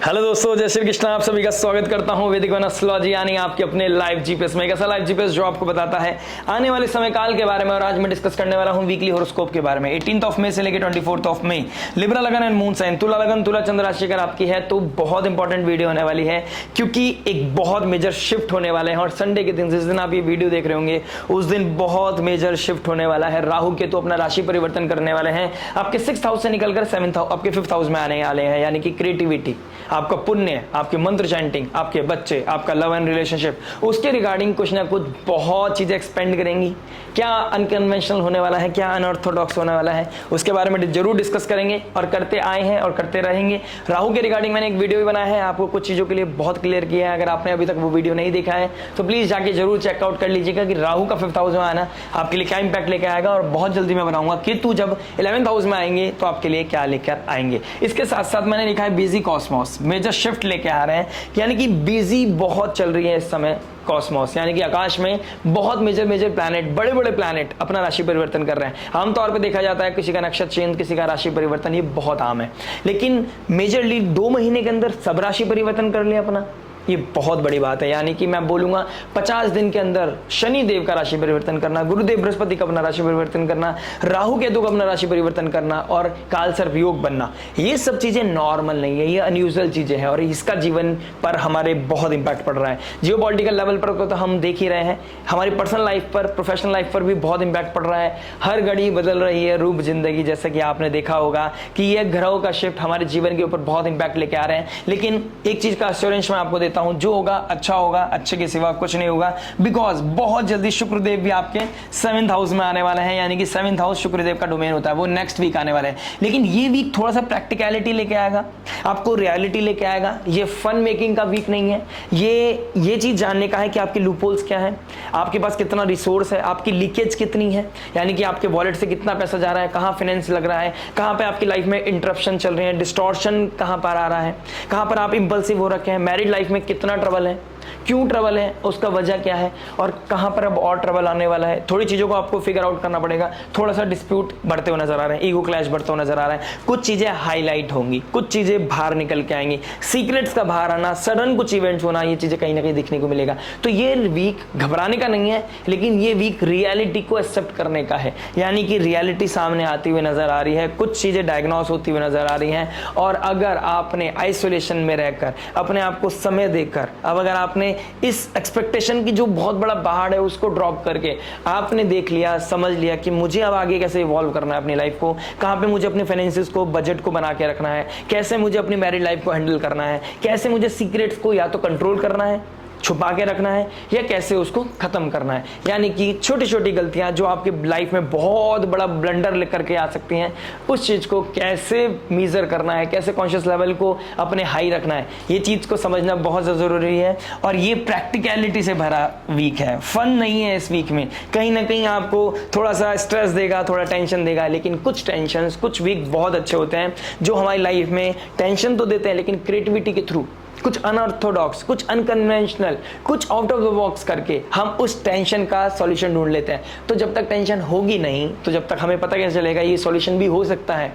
Hello दोस्तों, जय श्री कृष्ण। आप सभी का स्वागत करता हूं वैदिक वन एस्ट्रोलॉजी यानी आपके अपने लाइव जीपीएस में। एक ऐसा लाइव जीपीएस जो आपको बताता है आने वाले समय काल के बारे में। और आज मैं डिस्कस करने वाला हूं वीकली हॉरोस्कोप के बारे में। 18 मई से लेकर 24 मई लिब्रा लगन एंड मून साइन तुला लगन तुला चंद्र राशि अगर आपकी है तो बहुत इंपॉर्टेंट वीडियो होने वाली है, क्योंकि एक बहुत मेजर शिफ्ट होने वाले हैं। और संडे के दिन जिस दिन आप ये वीडियो देख रहे होंगे उस दिन बहुत मेजर शिफ्ट होने वाला है। राहु केतु अपना राशि परिवर्तन करने वाले हैं। आपके 6th हाउस से निकलकर 7th हाउस, आपके 5th हाउस में आने वाले हैं। यानी कि क्रिएटिविटी, आपका पुण्य, आपके मंत्र चैंटिंग, आपके बच्चे, आपका लव एंड रिलेशनशिप, उसके रिगार्डिंग कुछ ना कुछ बहुत चीजें एक्सपेंड करेंगी। क्या अनकन्वेंशनल होने वाला है, क्या अनऑर्थोडॉक्स होने वाला है, उसके बारे में जरूर डिस्कस करेंगे और करते आए हैं और करते रहेंगे। राहु के रिगार्डिंग मैंने एक वीडियो भी बनाया है, आपको कुछ चीजों के लिए बहुत क्लियर किया है। अगर आपने अभी तक वो वीडियो नहीं देखा है तो प्लीज जाके जरूर चेकआउट कर लीजिएगा कि राहु का 5th हाउस में आना आपके लिए क्या इंपैक्ट लेकर आएगा। और बहुत जल्दी मैं बनाऊंगा केतु जब 11th हाउस में आएंगे तो आपके लिए क्या लेकर आएंगे। इसके साथ साथ मैंने लिखा है बिजी कॉस्मोस, मेजर शिफ्ट लेके आ रहे हैं। यानी कि बिजी बहुत चल रही है इस समय कॉस्मोस, यानी कि आकाश में बहुत मेजर प्लैनेट, बड़े बड़े प्लैनेट अपना राशि परिवर्तन कर रहे हैं। आमतौर पे देखा जाता है किसी का नक्षत्र चेंज, किसी का राशि परिवर्तन, ये बहुत आम है। लेकिन मेजरली 2 महीने के अंदर सब राशि परिवर्तन कर लिया अपना, ये बहुत बड़ी बात है। यानी कि मैं बोलूंगा 50 दिन के अंदर शनि देव का राशि परिवर्तन करना, गुरुदेव बृहस्पति का अपना राशि परिवर्तन करना, राहु केतु का अपना राशि परिवर्तन करना और काल सर्प योग बनना, ये सब चीजें नॉर्मल नहीं है, ये अनयूजुअल चीजें हैं। और इसका जीवन पर हमारे बहुत इंपैक्ट पड़ रहा है। जियोपॉलिटिकल लेवल पर तो हम देख ही रहे हैं, हमारी पर्सनल लाइफ पर, प्रोफेशनल लाइफ पर भी बहुत इंपैक्ट पड़ रहा है। हर घड़ी बदल रही है रूप जिंदगी, जैसे कि आपने देखा होगा कि ये ग्रहों का शिफ्ट हमारे जीवन के ऊपर बहुत इंपैक्ट लेके आ रहे हैं। लेकिन एक चीज का एश्योरेंस मैं आपको देता हूं, जो होगा अच्छा होगा, अच्छे के सिवा कुछ नहीं होगा। बिकॉज बहुत जल्दी शुक्रदेव भी आपके 7th हाउस में आने वाले हैं। यानी कि 7th हाउस शुक्रदेव का डोमेन होता है, वो नेक्स्ट वीक आने वाले हैं। लेकिन ये वीक थोड़ा सा प्रैक्टिकलिटी लेके आएगा, आपको रियलिटी लेके आएगा। ये फन मेकिंग का वीक नहीं है, ये चीज जानने का है कि आपके लूपहोल्स क्या है, आपके पास कितना रिसोर्स है, आपकी लीकेज कितनी है, यानी कि आपके वॉलेट से कितना पैसा जा रहा है, कहां फाइनेंस लग रहा है, कहां पे आपकी लाइफ में इंटरप्शन चल रहे हैं, डिस्टॉर्शन कहां पर आ रहा है, कहां पर आप इंपल्सिव हो रखे हैं, मैरिड लाइफ में कितना ट्रबल है, क्यों ट्रबल है, उसका वजह क्या है और कहां पर अब और ट्रबल आने वाला है। थोड़ी चीजों को आपको फिगर आउट करना पड़ेगा। थोड़ा सा डिस्प्यूट बढ़ते हुए नजर आ रहे हैं, ईगो क्लैश बढ़ते हुए नजर आ रहा है, कुछ चीजें हाईलाइट होंगी, कुछ चीजें बाहर निकल के आएंगी, सीक्रेट्स का बाहर आना, सडन कुछ इवेंट्स होना, ये चीजें कहीं ना कहीं देखने को मिलेगा। तो ये वीक घबराने का नहीं है, लेकिन ये वीक रियलिटी को एक्सेप्ट करने का है। यानी कि रियलिटी सामने आती हुई नजर आ रही है, कुछ चीजें डायग्नोस होती हुई नजर आ रही हैं। और अगर आपने आइसोलेशन में रहकर अपने आप को समय देकर, अब अगर आपने इस एक्सपेक्टेशन की जो बहुत बड़ा पहाड़ है उसको ड्रॉप करके आपने देख लिया, समझ लिया कि मुझे अब आगे कैसे इवॉल्व करना है अपनी लाइफ को, कहां पे मुझे अपने फाइनेंसेस को, बजट को बना के रखना है, कैसे मुझे अपनी मैरिड लाइफ को हैंडल करना है, कैसे मुझे सीक्रेट्स को या तो कंट्रोल करना है, छुपा के रखना है, या कैसे उसको खत्म करना है। यानी कि छोटी छोटी गलतियां जो आपके लाइफ में बहुत बड़ा ब्लंडर लेकर के आ सकती हैं, उस चीज को कैसे मेजर करना है, कैसे कॉन्शियस लेवल को अपने हाई रखना है, ये चीज को समझना बहुत जरूरी है। और ये प्रैक्टिकलिटी से भरा वीक है, फन नहीं है इस वीक में। कहीं ना कहीं आपको थोड़ा सा स्ट्रेस देगा, थोड़ा टेंशन देगा, लेकिन कुछ टेंशन, कुछ वीक बहुत अच्छे होते हैं जो हमारी लाइफ में टेंशन तो देते हैं, लेकिन क्रिएटिविटी के थ्रू कुछ अनऑर्थोडॉक्स, कुछ अनकन्वेंशनल, कुछ आउट ऑफ द बॉक्स करके हम उस टेंशन का सॉल्यूशन ढूंढ लेते हैं। तो जब तक टेंशन होगी नहीं, तो जब तक हमें पता कैसे चलेगा ये सॉल्यूशन भी हो सकता है।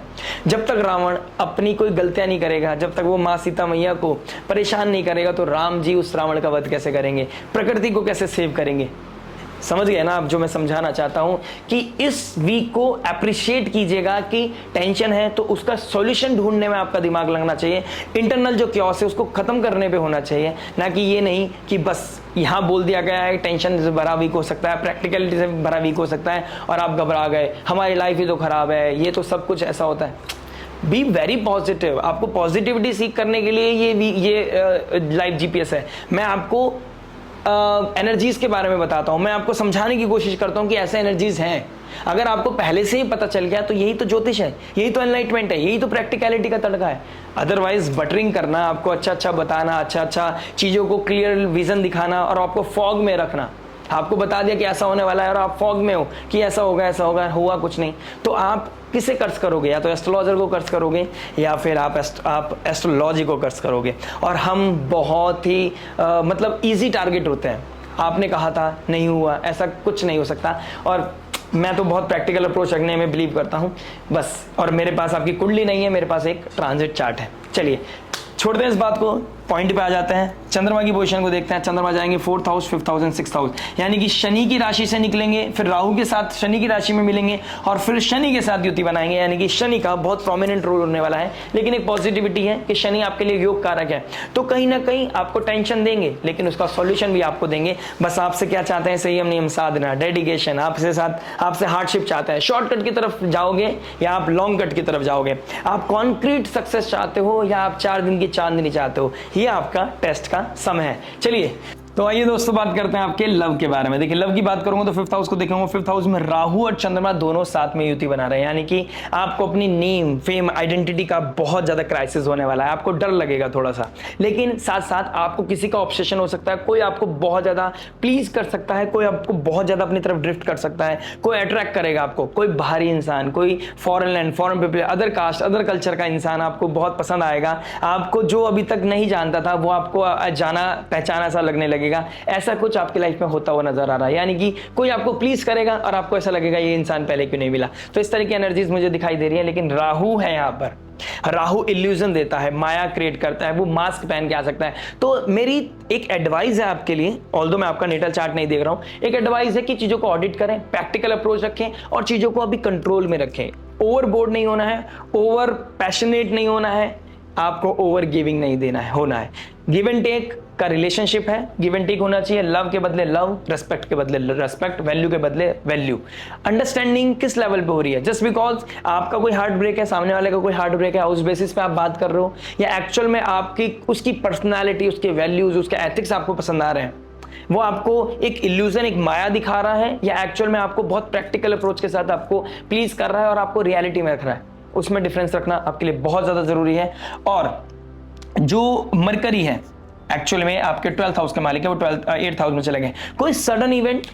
जब तक रावण अपनी कोई गलतियां नहीं करेगा, जब तक वो माँ सीता मैया को परेशान नहीं करेगा, तो राम जी उस रावण का वध कैसे करेंगे, प्रकृति को कैसे सेव करेंगे। समझ गए ना आप जो मैं समझाना चाहता हूं, कि इस वीक को अप्रिशिएट कीजिएगा कि टेंशन है तो उसका सॉल्यूशन ढूंढने में आपका दिमाग लगना चाहिए। इंटरनल जो क्योस है उसको खत्म करने पे होना चाहिए, ना कि ये नहीं कि बस यहां बोल दिया गया है टेंशन से भरा वीक हो सकता है, प्रैक्टिकलिटी से भरा वीक हो सकता है और आप घबरा गए, हमारी लाइफ ही तो खराब है, ये तो सब कुछ ऐसा होता है। Be very positive. आपको पॉजिटिविटी सीख करने के लिए ये लाइव जीपीएस है। मैं आपको एनर्जीज के बारे में बताता हूं, मैं आपको समझाने की कोशिश करता हूं कि ऐसे एनर्जीज हैं। अगर आपको पहले से ही पता चल गया तो यही तो ज्योतिष है, यही तो एनलाइटमेंट है, यही तो प्रैक्टिकलिटी का तड़का है। अदरवाइज बटरिंग करना, आपको अच्छा बताना, अच्छा चीजों को क्लियर विजन दिखाना और आपको फॉग में रखना, आपको बता दिया कि ऐसा होने वाला है और आप फॉग में हो कि ऐसा होगा, हुआ कुछ नहीं, तो आप किसे कर्ज करोगे? या तो एस्ट्रोलॉजर को कर्ज करोगे या फिर आप एस्ट्रोलॉजी को कर्ज करोगे। और हम बहुत ही मतलब इजी टारगेट होते हैं। आपने कहा था, नहीं हुआ, ऐसा कुछ नहीं हो सकता। और मैं तो बहुत प्रैक्टिकल अप्रोच रखने में बिलीव करता हूं बस। और मेरे पास आपकी कुंडली नहीं है, मेरे पास एक ट्रांजिट चार्ट है। चलिए छोड़ते हैं इस बात को, पॉइंट पे आ जाते हैं। चंद्रमा की पोजीशन को देखते हैं। चंद्रमा जाएंगे 4th house, 5th house and 6th house, यानी कि शनि की राशि से निकलेंगे, फिर राहु के साथ शनि की राशि में मिलेंगे और फिर शनि के साथ युति बनाएंगे, यानी कि शनि का बहुत प्रोमिनेंट रोल होने वाला है। लेकिन एक पॉजिटिविटी है कि शनि आपके लिए योग कारक है, तो कहीं ना कहीं आपको टेंशन देंगे लेकिन उसका सॉल्यूशन भी आपको देंगे। बस आपसे क्या चाहते हैं? संयम, नियम, साधना, डेडिकेशन। आपसे हार्डशिप चाहते हैं, शॉर्टकट की तरफ जाओगे या आप लॉन्ग कट की तरफ जाओगे? आप कॉन्क्रीट सक्सेस चाहते हो या आप 4 दिन की चांदनी चाहते हो? ये आपका टेस्ट का समय है। चलिए तो आइए दोस्तों बात करते हैं आपके लव के बारे में। देखिए लव की बात करूंगा तो 5th हाउस को देखूंगा। 5th हाउस में राहु और चंद्रमा दोनों साथ में युति बना रहे हैं, यानी कि आपको अपनी नेम, फेम, आइडेंटिटी का बहुत ज्यादा क्राइसिस होने वाला है। आपको डर लगेगा थोड़ा सा, लेकिन साथ साथ आपको किसी का ऑब्सेशन हो सकता है। कोई आपको बहुत ज्यादा प्लीज कर सकता है, कोई आपको बहुत ज्यादा अपनी तरफ ड्रिफ्ट कर सकता है, कोई अट्रैक्ट करेगा आपको, कोई बाहरी इंसान, कोई foreign land, foreign people, other caste, other culture का इंसान आपको बहुत पसंद आएगा। आपको जो अभी तक नहीं जानता था वो आपको जाना पहचाना सा लगने लगेगा। ऐसा कुछ आपकी लाइफ में होता हुआ नजर आ रहा है, यानी कि कोई आपको प्लीज करेगा और आपको ऐसा लगेगा ये इंसान पहले क्यों नहीं मिला। तो इस तरह की एनर्जीज मुझे दिखाई दे रही है। लेकिन राहु है यहाँ पर, राहु इल्यूजन देता है, माया क्रिएट करता है, वो मास्क पहन के आ सकता है। तो मेरी एक एडवाइस है आपके लिए, ऑल्दो मैं आपका नेटल चार्ट नहीं देख रहा हूं, एक एडवाइस है कि चीजों को ऑडिट करें, प्रैक्टिकल अप्रोच रखें और चीजों को अभी कंट्रोल में रखें। ओवरबोर्ड नहीं होना है, ओवर पैशनेट नहीं होना है, आपको ओवर गिविंग नहीं देना है, होना है। गिव एंड टेक का रिलेशनशिप है, गिव एंड टेक होना चाहिए। लव के बदले लव, रेस्पेक्ट के बदले रेस्पेक्ट, वैल्यू के बदले वैल्यू। अंडरस्टैंडिंग किस लेवल पे हो रही है? जस्ट बिकॉज आपका कोई हार्ट ब्रेक है, सामने वाले का कोई हार्ट ब्रेक है, उस बेसिस पे आप बात कर रहे हो, या एक्चुअल में आपकी उसकी पर्सनैलिटी, उसके वैल्यूज, उसके एथिक्स आपको पसंद आ रहे हैं? वो आपको एक इल्यूजन, एक माया दिखा रहा है, या एक्चुअल में आपको बहुत प्रैक्टिकल अप्रोच के साथ आपको प्लीज कर रहा है और आपको रियलिटी में रख रहा है? उसमें डिफरेंस रखना आपके लिए बहुत ज्यादा जरूरी है। और जो मरकरी है एक्चुअल में आपके 12th हाउस के मालिक है, वो 8th हाउस में चले गए। कोई सडन इवेंट,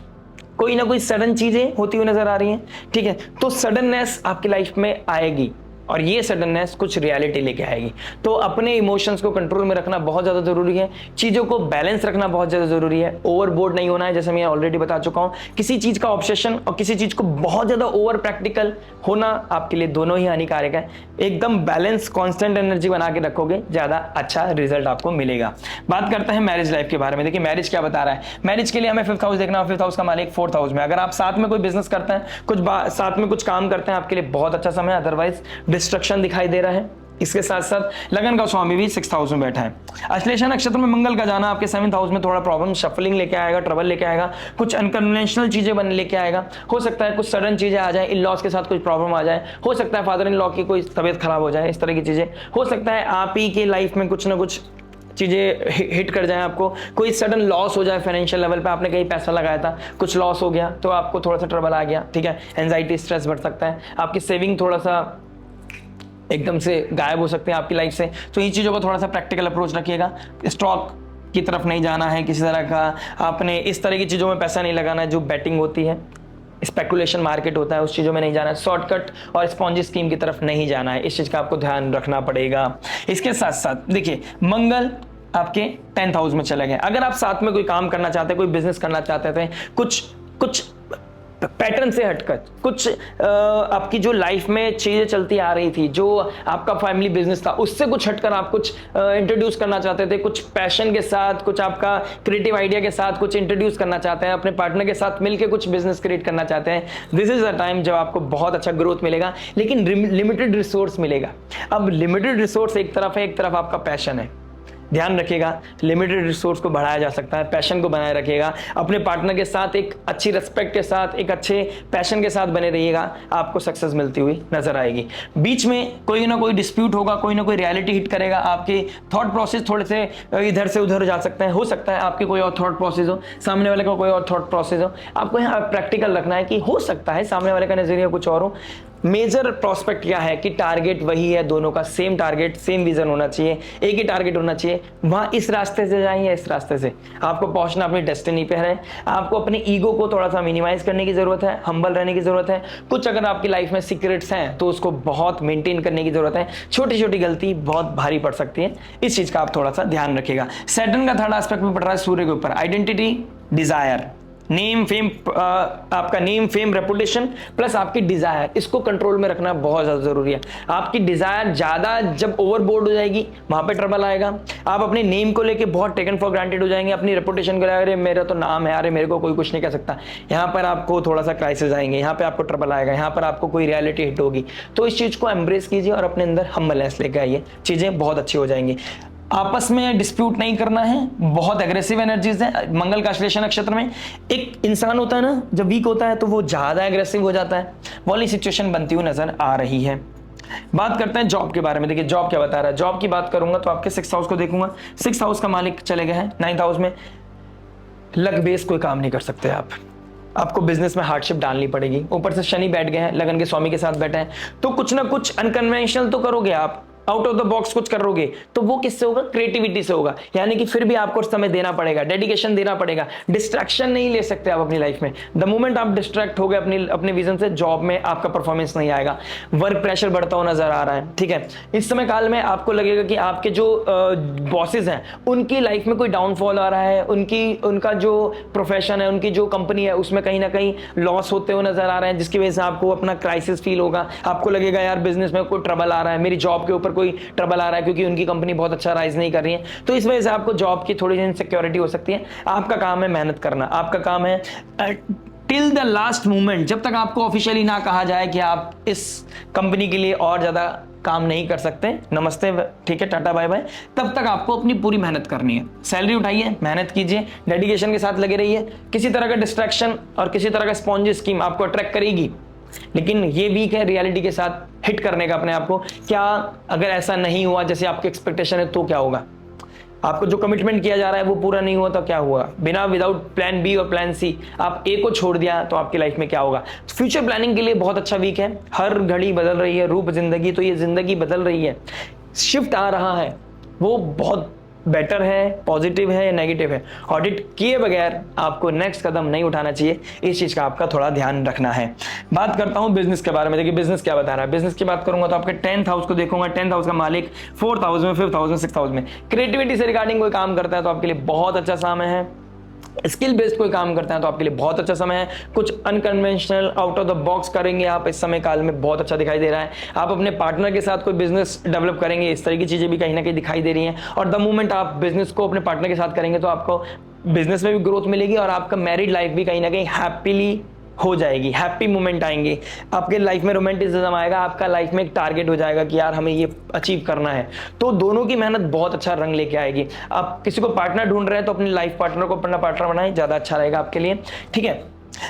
कोई ना कोई सडन चीजें होती हुई नजर आ रही हैं, ठीक है? तो सडननेस आपकी लाइफ में आएगी और ये सडननेस कुछ रियलिटी लेके आएगी। तो अपने इमोशंस को कंट्रोल में रखना बहुत ज्यादा जरूरी है, चीजों को बैलेंस रखना बहुत ज्यादा जरूरी है। ओवरबोर्ड नहीं होना है, जैसे मैं ऑलरेडी बता चुका हूं। किसी चीज का ऑब्सेशन और किसी चीज को बहुत ज्यादा ओवर प्रैक्टिकल होना आपके लिए दोनों ही हानिकारक है। एकदम बैलेंस, कांस्टेंट एनर्जी बना के रखोगे, ज्यादा अच्छा रिजल्ट आपको मिलेगा। बात करते हैं मैरिज लाइफ के बारे में। देखिए मैरिज क्या बता रहा है। मैरिज के लिए हमें 5th हाउस देखना है। 5th हाउस का मालिक 4th हाउस में। अगर आप साथ में कोई बिजनेस करते हैं, साथ में कुछ काम करते हैं, आपके लिए बहुत अच्छा समय है। अदरवाइज डिस्ट्रक्शन दिखाई दे रहा है। इसके साथ साथ लगन का स्वामी भी 6th हाउस में बैठा है। अश्लेषा नक्षत्र में मंगल का जाना आपके 7th हाउस में थोड़ा प्रॉब्लम, शफलिंग लेके आएगा, ट्रबल लेके आएगा, कुछ अनकन्वेंशनल चीजें बन लेके आएगा। हो सकता है कुछ सडन चीजें आ जाए, इन लॉज के साथ कुछ प्रॉब्लम आ जाए, हो सकता है फादर इन लॉ की कोई तबीयत खराब हो जाए, इस तरह की चीजें हो सकता है। आप ही के लाइफ में कुछ ना कुछ चीजें हिट कर जाए, आपको कोई सडन लॉस हो जाए फाइनेंशियल लेवल पे। आपने कहीं पैसा लगाया था, कुछ लॉस हो गया तो आपको थोड़ा सा ट्रबल आ गया, ठीक है? एंजाइटी, स्ट्रेस बढ़ सकता है, आपकी सेविंग थोड़ा सा एकदम से गायब हो सकते हैं आपकी लाइफ से। तो इन चीज़ों को थोड़ा सा प्रैक्टिकल अप्रोच रखिएगा। स्टॉक की तरफ नहीं जाना है किसी तरह का, आपने इस तरह की चीज़ों में पैसा नहीं लगाना है जो बैटिंग होती है, स्पेकुलेशन मार्केट होता है, उस चीज़ों में नहीं जाना है। शॉर्टकट और स्पॉन्जी स्कीम की तरफ नहीं जाना है, इस चीज़ का आपको ध्यान रखना पड़ेगा। इसके साथ साथ देखिए मंगल आपके 10th हाउस में चले गए। अगर आप साथ में कोई काम करना चाहते, कोई बिजनेस करना चाहते थे, कुछ पैटर्न से हटकर, कुछ आपकी जो लाइफ में चीजें चलती आ रही थी, जो आपका फैमिली बिजनेस था, उससे कुछ हटकर आप कुछ इंट्रोड्यूस करना चाहते थे, कुछ पैशन के साथ, कुछ आपका क्रिएटिव आइडिया के साथ कुछ इंट्रोड्यूस करना चाहते हैं, अपने पार्टनर के साथ मिलकर कुछ बिजनेस क्रिएट करना चाहते हैं, दिस इज द टाइम जब आपको बहुत अच्छा ग्रोथ मिलेगा, लेकिन लिमिटेड रिसोर्स मिलेगा। अब लिमिटेड रिसोर्स एक तरफ है, एक तरफ आपका पैशन है। ध्यान रखिएगा, लिमिटेड रिसोर्स को बढ़ाया जा सकता है, पैशन को बनाए रखिएगा। अपने पार्टनर के साथ एक अच्छी रिस्पेक्ट के साथ, एक अच्छे पैशन के साथ बने रहिएगा, आपको सक्सेस मिलती हुई नजर आएगी। बीच में कोई ना कोई डिस्प्यूट होगा, कोई ना कोई रियलिटी हिट करेगा, आपके थॉट प्रोसेस थोड़े से इधर से उधर जा सकते हैं। हो सकता है आपके कोई और थॉट प्रोसेस हो, सामने वाले का कोई और थॉट प्रोसेस हो। आपको यहाँ प्रैक्टिकल रखना है कि हो सकता है सामने वाले का नजरिया कुछ और हो। मेजर प्रोस्पेक्ट क्या है कि टारगेट वही है, दोनों का सेम टारगेट, सेम विजन होना चाहिए, एक ही टारगेट होना चाहिए। वहां इस रास्ते से जाएं या इस रास्ते से, आपको पहुंचना अपनी डेस्टिनी पे है। आपको अपने ईगो को थोड़ा सा मिनिमाइज करने की जरूरत है, हम्बल रहने की जरूरत है। कुछ अगर आपकी लाइफ में सीक्रेट्स हैं तो उसको बहुत मेंटेन करने की जरूरत है। छोटी छोटी गलती बहुत भारी पड़ सकती है, इस चीज का आप थोड़ा सा ध्यान रखिएगा। सैटर्न का थर्ड एस्पेक्ट में पड़ रहा है सूर्य के ऊपर, आइडेंटिटी, डिजायर, नेम फेम, आपका नेम फेम रेपुटेशन प्लस आपकी डिजायर, इसको कंट्रोल में रखना बहुत ज्यादा जरूरी है। आपकी डिजायर ज्यादा जब ओवरबोर्ड हो जाएगी वहां पे ट्रबल आएगा। आप अपने नेम को लेके बहुत टेकन फॉर ग्रांटेड हो जाएंगे, अपनी रेपुटेशन को, अरे मेरा तो नाम है, अरे मेरे को कोई कुछ नहीं कह सकता, यहाँ पर आपको थोड़ा सा क्राइसिस आएंगे, यहाँ पे आपको ट्रबल आएगा, यहाँ पर आपको कोई रियलिटी हिट होगी। तो इस चीज को एम्ब्रेस कीजिए और अपने अंदर हम्बलनेस लेके आइए, चीजें बहुत अच्छी हो जाएंगी। आपस में डिस्प्यूट नहीं करना है, बहुत एग्रेसिव एनर्जीज है। मंगल का आश्लेषण नक्षत्र में एक इंसान होता है ना, जब वीक होता है तो वो ज्यादा एग्रेसिव हो जाता है, वाली सिचुएशन बनती हुई नजर आ रही है। बात करते हैं जॉब के बारे में। देखिए जॉब क्या बता रहा है। जॉब की बात करूंगा तो आपके 6th हाउस को देखूंगा। 6th हाउस का मालिक चले गए हैं 9th हाउस में। लक बेस कोई काम नहीं कर सकते आप, आपको बिजनेस में हार्डशिप डालनी पड़ेगी। ऊपर से शनि बैठ गए हैं, लगन के स्वामी के साथ बैठे हैं, तो कुछ ना कुछ अनकन्वेंशनल तो करोगे आप, आउट ऑफ द बॉक्स कुछ करोगे, तो वो किससे होगा? क्रिएटिविटी से होगा। यानी कि फिर भी आपको समय देना पड़ेगा, डेडिकेशन देना पड़ेगा। डिस्ट्रैक्शन नहीं ले सकते आप अपनी लाइफ में। द मोमेंट आप डिस्ट्रैक्ट हो गए अपने विजन से, जॉब में आपका परफॉर्मेंस नहीं आएगा, वर्क प्रेशर बढ़ता हुआ नजर आ रहा है। ठीक है, इस समय काल में आपको लगेगा कि आपके जो बॉसेस हैं उनकी लाइफ में कोई डाउनफॉल आ रहा है, उनका जो प्रोफेशन है, उनकी जो कंपनी है उसमें कहीं ना कहीं लॉस होते हुए नजर आ रहे हैं, जिसकी वजह से आपको अपना क्राइसिस फील होगा। आपको लगेगा यार बिजनेस में कोई ट्रबल आ रहा है, मेरी जॉब के ऊपर कोई ट्रबल आ रहा है क्योंकि उनकी कंपनी बहुत अच्छा राइज नहीं कर रही है। तो इस वजह से आपको जॉब की थोड़ी सी इनसिक्योरिटी हो सकती है। आपका काम है मेहनत करना, आपका काम है टिल द लास्ट मोमेंट, जब तक आपको ऑफिशियली ना कहा जाए कि आप इस कंपनी के लिए और ज्यादा काम नहीं कर सकते, नमस्ते, ठीक है, टाटा बाय बाय, तब तक आपको अपनी पूरी मेहनत करनी है। सैलरी उठाइए, मेहनत कीजिए, डेडिकेशन के साथ लगे रहिए। किसी तरह का डिस्ट्रैक्शन और किसी तरह का स्पॉन्जी स्कीम आपको अट्रैक्ट करेगी, लेकिन ये वीक है रियलिटी के साथ हिट करने का अपने आप को। क्या अगर ऐसा नहीं हुआ जैसे आपकी एक्सपेक्टेशन है तो क्या होगा? आपको जो कमिटमेंट किया जा रहा है वो पूरा नहीं हुआ तो क्या हुआ? बिना विदाउट प्लान बी और प्लान सी आप ए को छोड़ दिया तो आपकी लाइफ में क्या होगा? फ्यूचर प्लानिंग के लिए बहुत अच्छा वीक है। हर घड़ी बदल रही है रूप जिंदगी, तो ये जिंदगी बदल रही है, शिफ्ट आ रहा है, वो बहुत बेटर है, पॉजिटिव है या नेगेटिव है, ऑडिट किए बगैर आपको नेक्स्ट कदम नहीं उठाना चाहिए। इस चीज का आपका थोड़ा ध्यान रखना है। बात करता हूं बिजनेस के बारे में। देखिए बिजनेस क्या बता रहा है। बिजनेस की बात करूंगा तो आपके 10th हाउस को देखूंगा। 10th हाउस का मालिक 4th हाउस में, 5th हाउस में, 6th हाउस में। क्रिएटिविटी से रिगार्डिंग कोई काम करता है तो आपके लिए बहुत अच्छा समय है। स्किल बेस्ड कोई काम करते हैं तो आपके लिए बहुत अच्छा समय है। कुछ unconventional out of the box करेंगे आप इस समय काल में, बहुत अच्छा दिखाई दे रहा है। आप अपने पार्टनर के साथ कोई बिजनेस डेवलप करेंगे, इस तरह की चीजें भी कहीं ना कहीं दिखाई दे रही हैं। और द मोमेंट आप बिजनेस को अपने पार्टनर के साथ करेंगे तो आपको बिजनेस में भी ग्रोथ मिलेगी और आपका मैरिड लाइफ भी कहीं ना कहीं हैप्पीली हो जाएगी, हैप्पी मोमेंट आएंगे आपके लाइफ में, रोमांटिसिज्म आएगा, आपका लाइफ में एक टारगेट हो जाएगा कि यार हमें ये अचीव करना है। तो दोनों की मेहनत बहुत अच्छा रंग लेके आएगी। आप किसी को पार्टनर ढूंढ रहे हैं तो अपने लाइफ पार्टनर को अपना पार्टनर बनाएं, ज्यादा अच्छा रहेगा आपके लिए। ठीक है,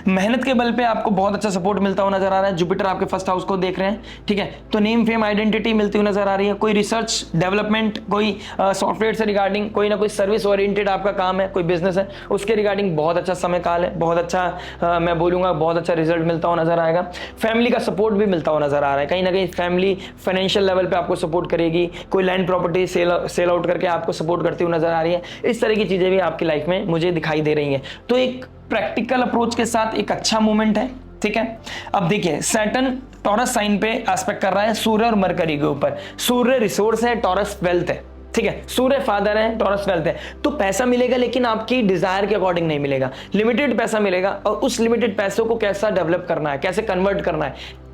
मेहनत के बल पे आपको बहुत अच्छा सपोर्ट मिलता हुआ नजर आ रहा है। जुपिटर आपके 1st हाउस को देख रहे हैं, ठीक है, तो नेम फेम आइडेंटिटी मिलती हुई नजर आ रही है। कोई रिसर्च डेवलपमेंट, कोई सॉफ्टवेयर से रिगार्डिंग, कोई ना कोई सर्विस ओरिएंटेड आपका काम है, कोई बिजनेस है, उसके रिगार्डिंग बहुत अच्छा समय काल है, बहुत अच्छा मैं बोलूंगा बहुत अच्छा रिजल्ट मिलता हुआ नजर आएगा। फैमिली का सपोर्ट भी मिलता हुआ नजर आ रहा है, कहीं ना कहीं फैमिली फाइनेंशियल लेवल पे आपको सपोर्ट करेगी। कोई लैंड प्रॉपर्टी सेल आउट करके आपको सपोर्ट करती हुई नजर आ रही है। इस तरह की चीजें भी आपकी लाइफ में मुझे दिखाई दे रही हैं। तो एक प्रैक्टिकल अप्रोच के साथ एक अच्छा मूवमेंट है। ठीक है, अब देखिए सैटर्न टॉरस साइन पे एस्पेक्ट कर रहा है सूर्य और मरकरी के ऊपर। सूर्य रिसोर्स है, टॉरस वेल्थ है। ठीक है, सूर्य फादर है, टॉरस वेल्थ है। तो पैसा मिलेगा लेकिन आपकी डिजायर के अकॉर्डिंग नहीं मिलेगा, लिमिटेड पैसा मिलेगा। और उस लिमिटेड पैसों को कैसा डेवलप करना है, कैसे कन्वर्ट करना है,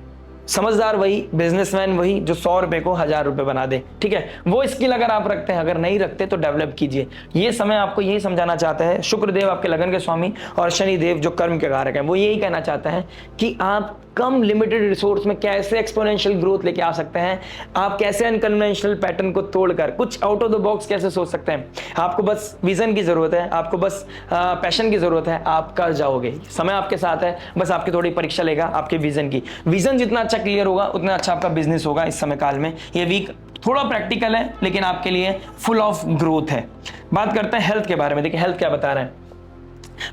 समझदार वही, बिजनेसमैन वही जो 100 रुपए को 1000 रुपए बना दे। ठीक है, वो स्किल अगर आप रखते हैं, अगर नहीं रखते तो डेवलप कीजिए। ये समय आपको यही समझाना चाहता है। शुक्रदेव आपके लगन के स्वामी और शनिदेव जो कर्म के कारक हैं, वो यही कहना चाहता है कि आप कम लिमिटेड रिसोर्स में कैसे एक्सपोनेंशियल ग्रोथ लेके आ सकते हैं। आप कैसे अनकन्वेंशनल पैटर्न को तोड़कर कुछ आउट ऑफ द बॉक्स कैसे सोच सकते हैं। आपको बस विजन की जरूरत है, आपको बस पैशन की जरूरत है, आप कर जाओगे। समय आपके साथ है, बस आपकी थोड़ी परीक्षा लेगा आपके विजन की। विजन जितना अच्छा क्लियर होगा उतना अच्छा आपका बिजनेस होगा इस समय काल में। ये वीक थोड़ा प्रैक्टिकल है लेकिन आपके लिए फुल ऑफ ग्रोथ है। बात करते हैं हेल्थ के बारे में। देखिए हेल्थ क्या बता रहे हैं।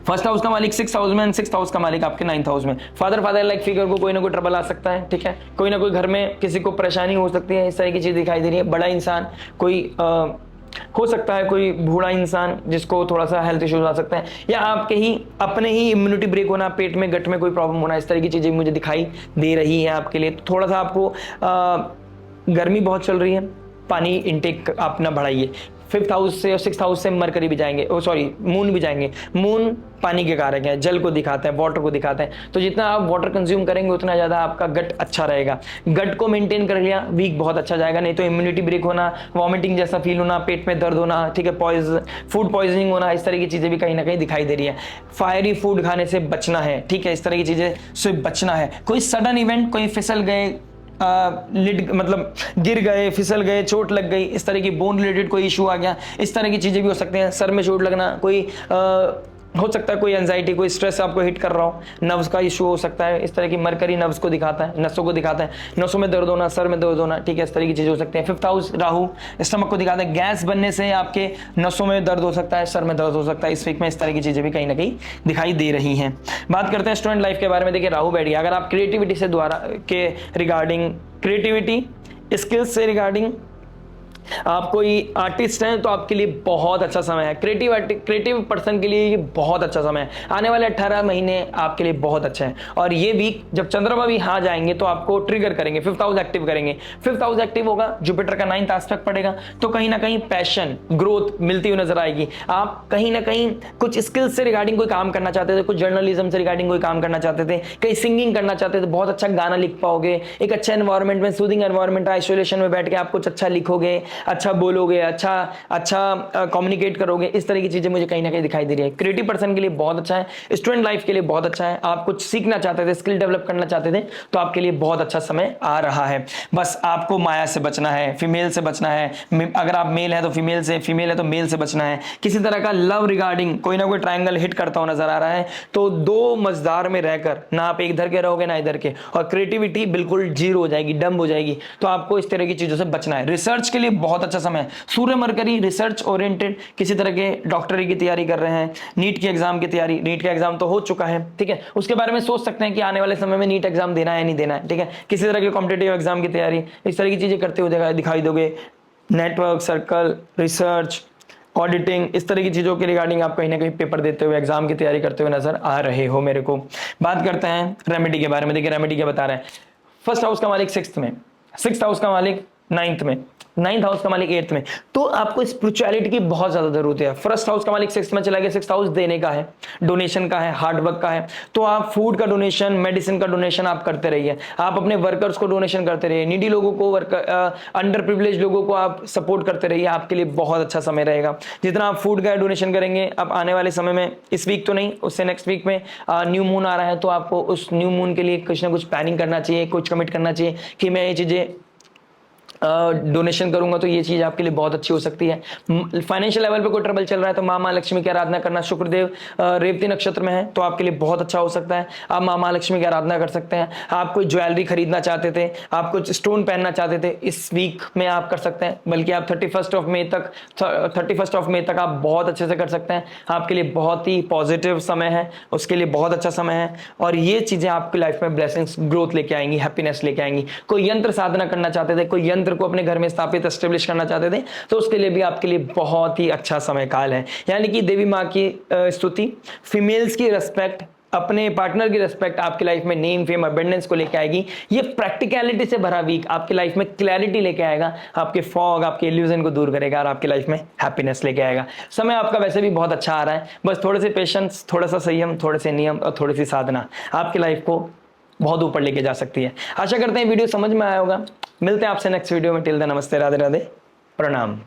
1st हाउस का मालिक 6th हाउस में, 6th हाउस का मालिक आपके 9th हाउस में। फादर लाइक फिगर को कोई ना कोई ट्रबल आ सकता है। ठीक है, कोई ना कोई घर में किसी को परेशानी हो सकती है, इस तरह की चीज दिखाई दे रही है। बड़ा इंसान कोई हो सकता है, कोई बूढ़ा इंसान जिसको थोड़ा सा हेल्थ इश्यूज आ सकते हैं, या आपके ही अपने ही इम्यूनिटी ब्रेक होना, पेट में गट में कोई प्रॉब्लम होना, इस तरह की चीजें मुझे दिखाई दे रही है आपके लिए। तो थोड़ा सा आपको गर्मी बहुत चल रही है, पानी इंटेक अपना बढ़ाइए। 5th हाउस से और 6th हाउस से मरकरी भी जाएंगे, मून भी जाएंगे। मून पानी के कारक हैं, जल को दिखाते हैं, वाटर को दिखाते हैं। तो जितना आप वाटर कंज्यूम करेंगे उतना ज़्यादा आपका गट अच्छा रहेगा। गट को मेंटेन कर लिया, वीक बहुत अच्छा जाएगा। नहीं तो इम्यूनिटी ब्रेक होना, वॉमिटिंग जैसा फील होना, पेट में दर्द होना, ठीक है, फूड पॉइजनिंग होना, इस तरह की चीज़ें भी कहीं ना कहीं दिखाई दे रही है। फायरी फूड खाने से बचना है, ठीक है, इस तरह की चीज़ें से बचना है। कोई सडन इवेंट, कोई फिसल गए, मतलब गिर गए, फिसल गए, चोट लग गई, इस तरह की बोन रिलेटेड कोई इशू आ गया, इस तरह की चीज़ें भी हो सकते हैं। सर में चोट लगना, कोई हो सकता है कोई एंजाइटी, कोई स्ट्रेस आपको हिट कर रहा हो, नर्व्स का इशू हो सकता है। इस तरह की मरकरी नर्व्स को दिखाता है, नसों को दिखाता है, नसों में दर्द होना, सर में दर्द होना, ठीक है, इस तरह की चीज़ें हो सकती हैं। 5th हाउस राहु स्टमक को दिखाता है, गैस बनने से आपके नसों में दर्द हो सकता है, सर में दर्द हो सकता है। इस वीक में इस तरह की चीज़ें भी कहीं ना कहीं दिखाई दे रही हैं। बात करते हैं स्टूडेंट लाइफ के बारे में। देखिए राहु बैठ गया, अगर आप क्रिएटिविटी से द्वारा के रिगार्डिंग, क्रिएटिविटी स्किल्स से रिगार्डिंग आप कोई आर्टिस्ट हैं तो आपके लिए बहुत अच्छा समय है। क्रिएटिव पर्सन के लिए ये बहुत अच्छा समय है। आने वाले 18 महीने आपके लिए बहुत अच्छा है। और ये वीक जब चंद्रमा भी यहाँ जाएंगे तो आपको ट्रिगर करेंगे, 5th हाउस एक्टिव करेंगे। 5th हाउस एक्टिव होगा, जुपिटर का 9th एस्पेक्ट पड़ेगा, तो कहीं ना कहीं पैशन, ग्रोथ मिलती हुई नजर आएगी। आप कहीं ना कहीं कुछ स्किल्स से रिगार्डिंग कोई काम करना चाहते थे, कुछ जर्नलिज्म से रिगार्डिंग कोई काम करना चाहते थे, कहीं सिंगिंग करना चाहते थे, बहुत अच्छा गाना लिख पाओगे। एक अच्छा एनवायरमेंट में, सूदिंग एनवायरमेंट, आइसोलेशन में बैठ के आप कुछ अच्छा लिखोगे, अच्छा बोलोगे, अच्छा कम्युनिकेट करोगे। इस तरह की चीजें मुझे कहीं ना कहीं दिखाई दे रही है। क्रिएटिव पर्सन के लिए बहुत अच्छा है, स्टूडेंट लाइफ के लिए बहुत अच्छा है। आप कुछ सीखना चाहते थे, स्किल डेवलप करना चाहते थे, तो आपके लिए बहुत अच्छा समय आ रहा है। बस आपको माया से बचना है, फीमेल से बचना है। अगर आप मेल है तो फीमेल से, फीमेल है तो मेल से बचना है। किसी तरह का लव रिगार्डिंग कोई ना कोई ट्रायंगल हिट करता हुआ नजर आ रहा है, तो दो मझदार में रहकर ना आप इधर के रहोगे ना इधर के, और क्रिएटिविटी बिल्कुल जीरो हो जाएगी, डंब हो जाएगी। तो आपको इस तरह की चीजों से बचना है। रिसर्च के लिए बहुत अच्छा समय है। सूर्य मरकरी रिसर्च ओरिएंटेड, किसी तरह के डॉक्टरी की तैयारी कर रहे हैं, नीट की एग्जाम की तैयारी, नीट का एग्जाम तो हो चुका है, ठीक है, उसके बारे में सोच सकते हैं कि आने वाले समय में नीट एग्जाम देना है नहीं देना है, ठीक है, किसी तरह के कॉम्पिटिटिव एग्जाम की तैयारी, इस तरह की चीजें करते हुए दिखाई दोगे। नेटवर्क सर्कल, रिसर्च, ऑडिटिंग, इस तरह की चीजों के रिगार्डिंग आप कहीं ना कहीं पेपर देते हुए, एग्जाम की तैयारी करते हुए नजर आ रहे हो मेरे को। बात करते हैं रेमेडी के बारे में। देखिए रेमेडी क्या बता रहे हैं। 1st हाउस का मालिक 6th में, 6th हाउस का मालिक 9th में, 9th हाउस का मालिक 8th में, तो आपको स्पिरिचुअलिटी की बहुत ज्यादा जरूरत है। 1st हाउस का मालिक 6th में चला गया, 6th हाउस देने का है, डोनेशन का है, हार्ड वर्क का है, तो आप फूड का डोनेशन, मेडिसिन का डोनेशन आप करते रहिए। आप अपने वर्कर्स को डोनेशन करते रहिए, नीडी लोगों को, अंडर प्रिविलेज लोगों को आप सपोर्ट करते रहिए। आपके लिए बहुत अच्छा समय रहेगा। जितना आप फूड का डोनेशन करेंगे, अब आने वाले समय में, इस वीक तो नहीं, उससे नेक्स्ट वीक में न्यू मून आ रहा है, तो आपको उस न्यू मून के लिए कुछ ना कुछ प्लानिंग करना चाहिए, कुछ कमिट करना चाहिए कि मैं ये चीजें डोनेशन करूंगा, तो ये चीज आपके लिए बहुत अच्छी हो सकती है। फाइनेंशियल लेवल पे कोई ट्रबल चल रहा है तो माँ महालक्ष्मी की आराधना करना। शुक्रदेव रेवती नक्षत्र में है तो आपके लिए बहुत अच्छा हो सकता है। आप माँ महालक्ष्मी की आराधना कर सकते हैं। आप कोई ज्वेलरी खरीदना चाहते थे, आप कुछ स्टोन पहनना चाहते थे, इस वीक में आप कर सकते हैं। बल्कि आप 31 मई तक आप बहुत अच्छे से कर सकते हैं। आपके लिए बहुत ही पॉजिटिव समय है, उसके लिए बहुत अच्छा समय है। और ये चीजें आपकी लाइफ में ब्लेसिंग्स, ग्रोथ लेके आएंगी, हैप्पीनेस लेके आएंगी। कोई यंत्र साधना करना चाहते थे, कोई यंत्र को अपने घर में स्थापित एस्टेब्लिश करना चाहते थे, तो उसके लिए भी आपके लिए बहुत ही अच्छा समय काल है। यानी कि देवी माँ की स्तुति, फीमेल्स की रिस्पेक्ट, अपने पार्टनर की रिस्पेक्ट आपकी लाइफ में नेम फेम अबंडेंस को लेके आएगी। ये प्रैक्टिकलिटी से भरा वीक आपकी लाइफ में क्लैरिटी लेके आएगा, आपके फॉग, आपके इल्यूजन को दूर करेगा और आपकी लाइफ में हैप्पीनेस लेके आएगा। समय आपका वैसे भी बहुत अच्छा आ रहा है, बस थोड़े से पेशेंस, थोड़ा सा संयम, थोड़े से नियम और थोड़ी सी साधना आपकी लाइफ को बहुत ऊपर लेके जा सकती है। आशा करते हैं वीडियो समझ में आया होगा। मिलते हैं आपसे नेक्स्ट वीडियो में। टिल देन नमस्ते, राधे राधे, प्रणाम।